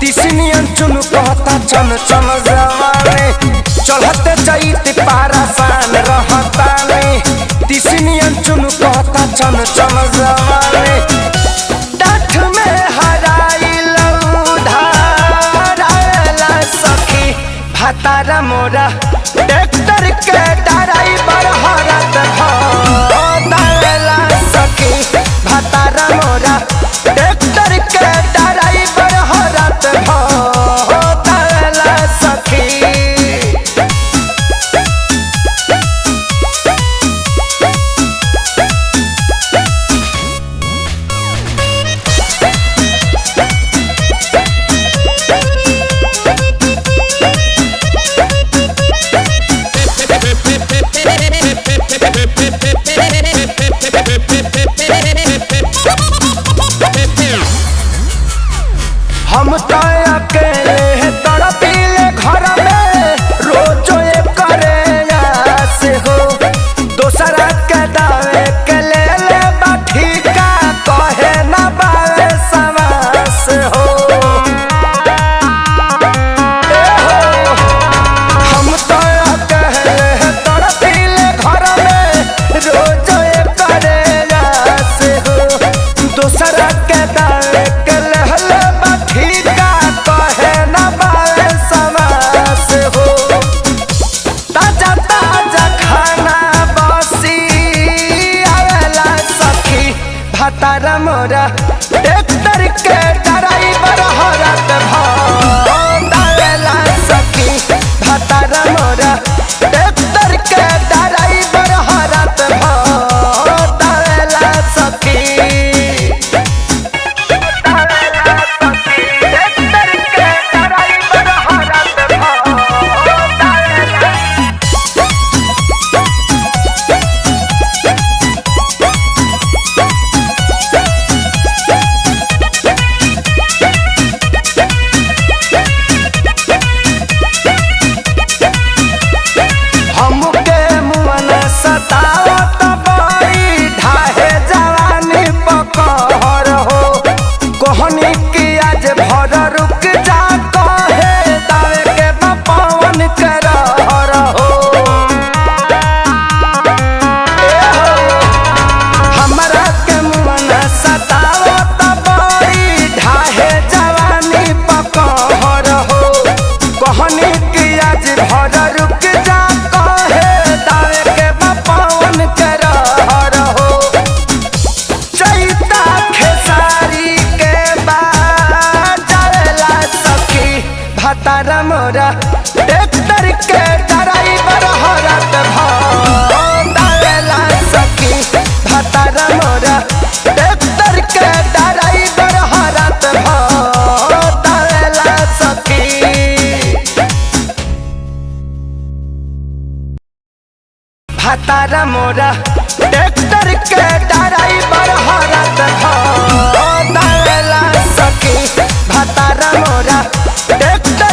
तिसनियन चुन कहता चन चन जवानी चढ़ते चैत पारासान रहता नहीं तिसनियन चुन कहता चन चन जवानी डाठ में हराइल धाराला सखी भातारा मोरा ट्रैक्टर के ड्राइवर हरत भला सखी भातारा मोरा ट्रैक्टर के ड्राइवर हरत भला सखी। हम तो अकेले तड़पीले घर में रोजो करे से हो दोसरा के दावे के ले बाठी का कहे न बावे समास हो हम तो अकेले तड़पीले घर में रोजो करे से हो दोसरा के दावे के ले ठीका कहे न बावे समास हो ताजा ताजा खाना बसी आवेला सखी भातारा मोरा ट्रैक्टर के ड्राइवर हरत भला सखी भातारा मोरा ट्रैक्टर के ड्राइवर हरत भला सखी। सतावत बड़ी ढाहे जवानी पकड़ हो कोहनी की आज भर रुक जा कहे दावे के पवन के रहर हो हमरा के मुअन सतावत बड़ी ढाहे जवानी पकड़ हो कोहनी की आज भर रुक जा कहे दावे के पवन के रहर हो चैता खेसारी के बाजला सखी भातारा मोरा ट्रैक्टर के ड्राइवर हरत भला सखी भातारा मोरा ट्रैक्टर के ड्राइवर हरत भला सखी। भातारा मोरा ट्रैक्टर के ड्राइवर हरत भला सखी भातारा मोरा ट्रैक्टर